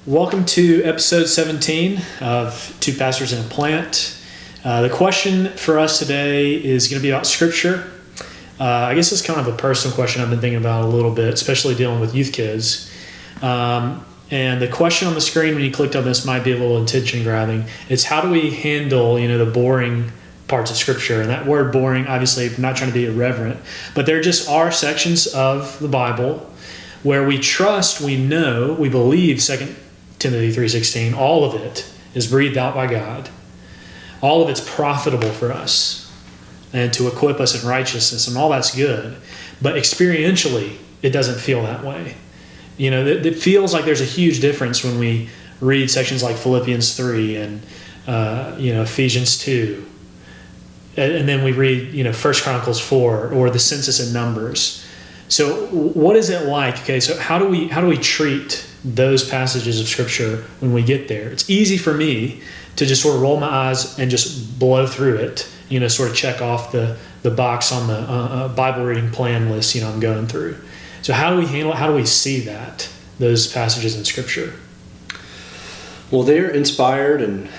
Welcome to episode 17 of Two Pastors and a Plant. The question for us today is going to be about Scripture. I guess it's kind of a personal question I've been thinking about a little bit, especially dealing with youth kids. And the question on the screen when you clicked on this might be a little attention grabbing. It's how do we handle, the boring parts of Scripture? And that word boring, obviously, I'm not trying to be irreverent, but there just are sections of the Bible where we trust, we know, we believe 2 Timothy 3:16, all of it is breathed out by God. All of it's profitable for us and to equip us in righteousness, and all that's good. But experientially, it doesn't feel that way. It feels like there's a huge difference when we read sections like Philippians 3 and Ephesians 2. And then we read 1 Chronicles 4 or the census in Numbers. So what is it like? Okay, so how do we treat those passages of Scripture when we get there? It's easy for me to just sort of roll my eyes and just blow through it, sort of check off the box on the Bible reading plan list, I'm going through. So how do we handle it? How do we see those passages in Scripture? Well, they're inspired and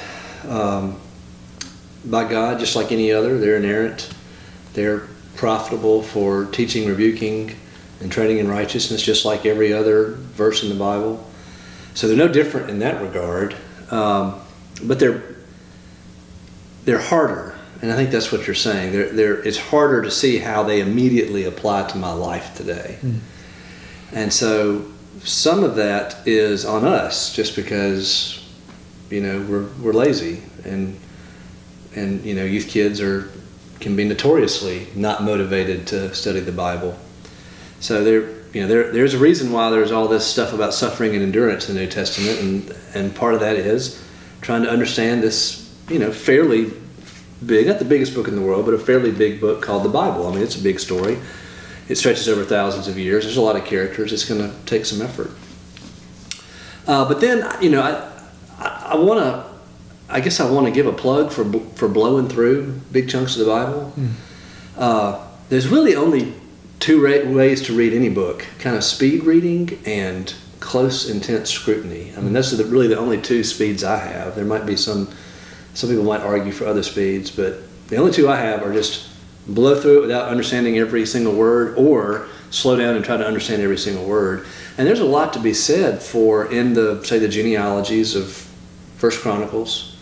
by God, just like any other. They're inerrant. They're profitable for teaching, rebuking, and training in righteousness, just like every other verse in the Bible. So they're no different in that regard. But they're harder, and I think that's what you're saying. It's harder to see how they immediately apply to my life today. And so some of that is on us, just because we're lazy, and youth kids can be notoriously not motivated to study the Bible. So there's a reason why there's all this stuff about suffering and endurance in the New Testament, and part of that is trying to understand this, fairly big, not the biggest book in the world, but a fairly big book called the Bible. I mean, it's a big story. It stretches over thousands of years. There's a lot of characters. It's going to take some effort. But then, I want to give a plug for blowing through big chunks of the Bible. There's really only two ways to read any book: kind of speed reading and close, intense scrutiny. I mean, those are really the only two speeds I have. There might be some people might argue for other speeds, but the only two I have are just blow through it without understanding every single word, or slow down and try to understand every single word. And there's a lot to be said for in the genealogies of 1 Chronicles.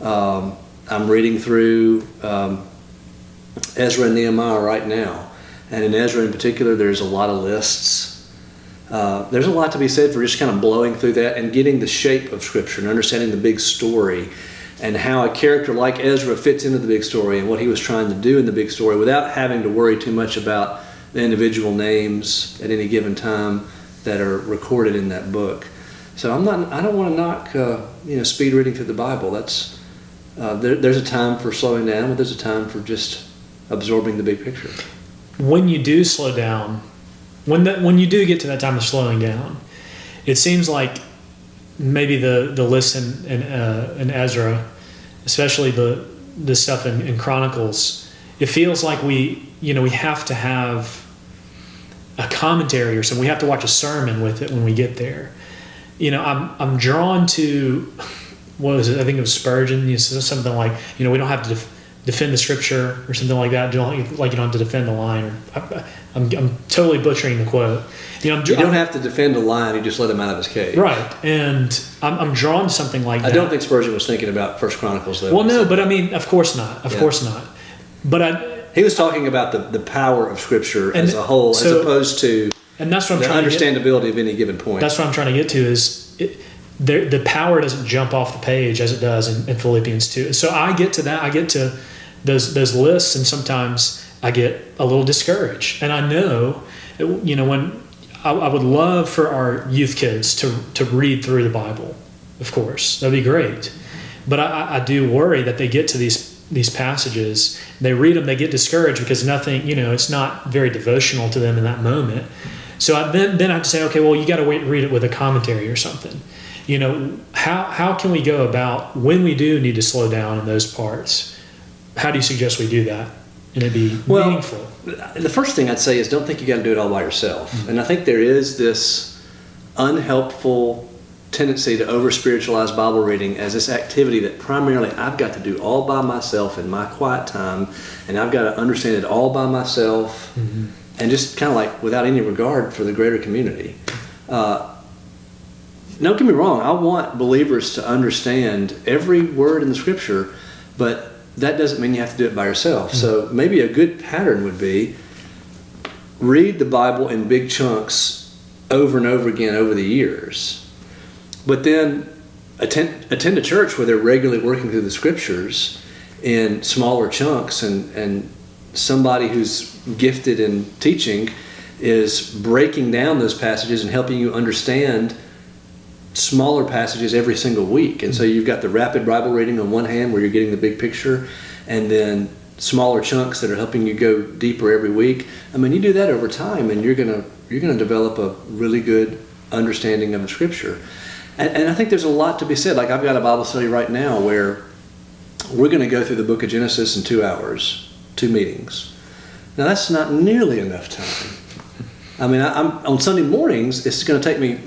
I'm reading through Ezra and Nehemiah right now. And in Ezra in particular, there's a lot of lists. There's a lot to be said for just kind of blowing through that and getting the shape of Scripture and understanding the big story and how a character like Ezra fits into the big story and what he was trying to do in the big story without having to worry too much about the individual names at any given time that are recorded in that book. So I don't want to knock speed reading through the Bible. That's there's a time for slowing down, but there's a time for just absorbing the big picture. When you do slow down, when you do get to that time of slowing down, it seems like maybe the list in Ezra, especially the stuff in Chronicles, it feels like we have to have a commentary or something. We have to watch a sermon with it when we get there. I'm drawn to, what was it? I think it was Spurgeon. Something like, we don't have to defend the Scripture or something like that. You don't have to defend the line. Or I'm totally butchering the quote. You don't have to defend a line. You just let him out of his cage. Right, and I'm drawn to something like that. I don't think Spurgeon was thinking about 1 Chronicles though. Well, no, but I mean, of course not. Of course not. But he was talking about the power of Scripture as a whole, as opposed to that's what I'm the trying understandability of any given point. That's what I'm trying to get to is the power doesn't jump off the page as it does in Philippians 2. So I get to that. I get to those lists, and sometimes I get a little discouraged. And I know, when I would love for our youth kids to read through the Bible, of course. That'd be great. But I do worry that they get to these passages, they read them, they get discouraged because nothing, it's not very devotional to them in that moment. So then I have to say, okay, well, you got to read it with a commentary or something. How can we go about when we do need to slow down in those parts? How do you suggest we do that and it be meaningful? The first thing I'd say is don't think you got to do it all by yourself. Mm-hmm. And I think there is this unhelpful tendency to over spiritualize Bible reading as this activity that primarily I've got to do all by myself in my quiet time, and I've got to understand it all by myself, and just kind of like without any regard for the greater community. Don't get me wrong, I want believers to understand every word in the Scripture, but that doesn't mean you have to do it by yourself. So maybe a good pattern would be read the Bible in big chunks over and over again over the years, but then attend a church where they're regularly working through the Scriptures in smaller chunks, and somebody who's gifted in teaching is breaking down those passages and helping you understand smaller passages every single week. And so you've got the rapid Bible reading on one hand where you're getting the big picture, and then smaller chunks that are helping you go deeper every week. I mean, you do that over time, and you're gonna develop a really good understanding of the Scripture. And I think there's a lot to be said. Like, I've got a Bible study right now where we're going to go through the book of Genesis in 2 hours, 2 meetings. Now, that's not nearly enough time. I mean, I'm on Sunday mornings, it's going to take me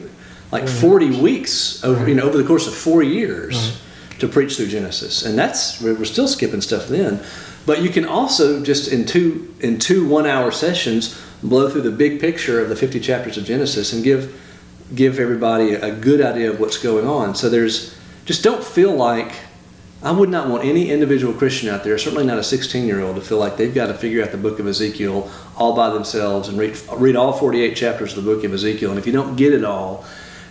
like 40 weeks over the course of 4 years to preach through Genesis. And we're still skipping stuff then. But you can also just in two 1-hour sessions blow through the big picture of the 50 chapters of Genesis and give everybody a good idea of what's going on. So just don't feel like, I would not want any individual Christian out there, certainly not a 16-year-old, to feel like they've got to figure out the book of Ezekiel all by themselves and read all 48 chapters of the book of Ezekiel. And if you don't get it all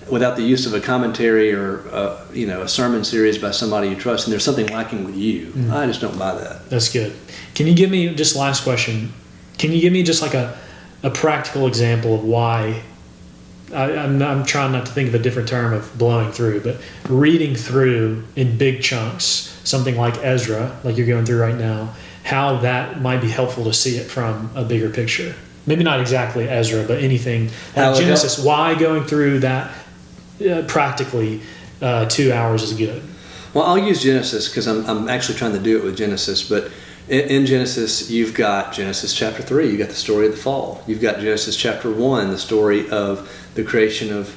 without the use of a commentary or a sermon series by somebody you trust, and there's something lacking with you, I just don't buy that. That's good. Can you give me, just last question, can you give me just like a practical example of why, I'm trying not to think of a different term of blowing through, but reading through in big chunks, something like Ezra, like you're going through right now, how that might be helpful to see it from a bigger picture. Maybe not exactly Ezra, but anything like Genesis. Why going through that practically 2 hours is good? Well, I'll use Genesis because I'm actually trying to do it with Genesis, but in Genesis, you've got Genesis chapter 3, you've got the story of the fall. You've got Genesis chapter 1, the story of the creation of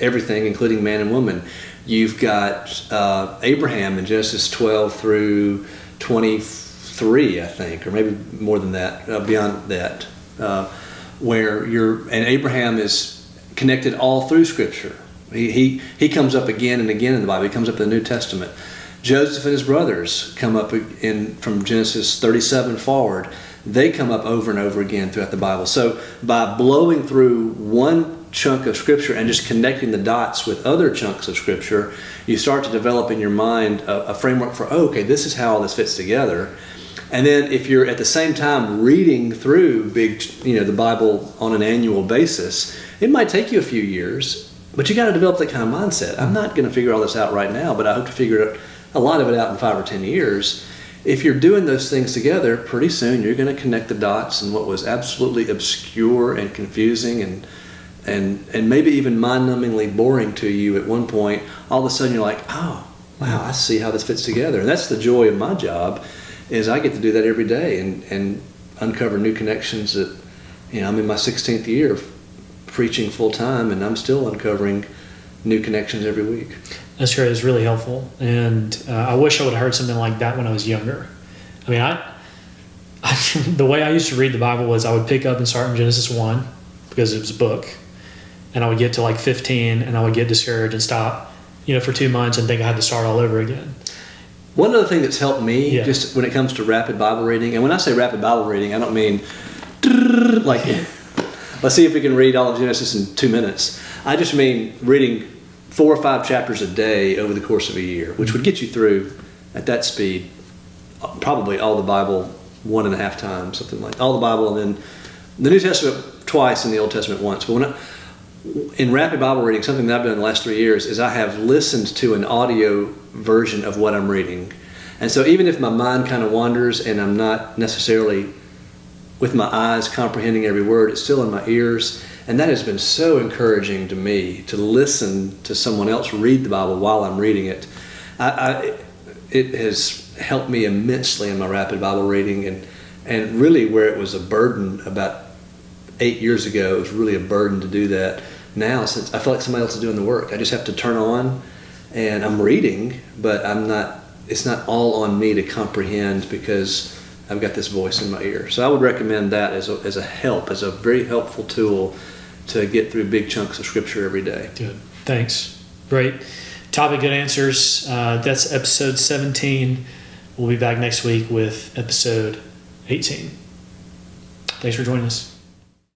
everything, including man and woman. You've got Abraham in Genesis 12 through 23, I think, or maybe more than that, beyond that, and Abraham is connected all through Scripture. He comes up again and again in the Bible. He comes up in the New Testament. Joseph and his brothers come up from Genesis 37 forward. They come up over and over again throughout the Bible. So by blowing through one chunk of Scripture and just connecting the dots with other chunks of Scripture, you start to develop in your mind a framework for, okay, this is how all this fits together. And then if you're at the same time reading through the Bible on an annual basis, it might take you a few years, but you got to develop that kind of mindset. I'm not going to figure all this out right now, but I hope to figure a lot of it out in 5 or 10 years. If you're doing those things together, pretty soon you're going to connect the dots, and what was absolutely obscure and confusing and maybe even mind-numbingly boring to you at one point, all of a sudden you're like, oh, wow, I see how this fits together. And that's the joy of my job, is I get to do that every day and uncover new connections that, I'm in my 16th year of preaching full-time, and I'm still uncovering new connections every week. That's great. It's really helpful. And I wish I would have heard something like that when I was younger. I mean, the way I used to read the Bible was I would pick up and start in Genesis 1 because it was a book. And I would get to like 15 and I would get discouraged and stop, for 2 months and think I had to start all over again. One other thing that's helped me just when it comes to rapid Bible reading, and when I say rapid Bible reading, I don't mean like, let's see if we can read all of Genesis in 2 minutes. I just mean reading 4 or 5 chapters a day over the course of a year, which would get you through, at that speed, probably all the Bible 1.5 times, something like all the Bible, and then the New Testament twice and the Old Testament once. But in rapid Bible reading, something that I've done in the last 3 years is I have listened to an audio version of what I'm reading. And so even if my mind kind of wanders and I'm not necessarily with my eyes comprehending every word, it's still in my ears. And that has been so encouraging to me, to listen to someone else read the Bible while I'm reading it. It has helped me immensely in my rapid Bible reading, and really where it was a burden about 8 years ago, it was really a burden to do that. now, since I feel like somebody else is doing the work. I just have to turn on, and I'm reading, but it's not all on me to comprehend because I've got this voice in my ear. So I would recommend that as a very helpful tool to get through big chunks of Scripture every day. Good. Thanks. Great. Topic, good answers. That's episode 17. We'll be back next week with episode 18. Thanks for joining us.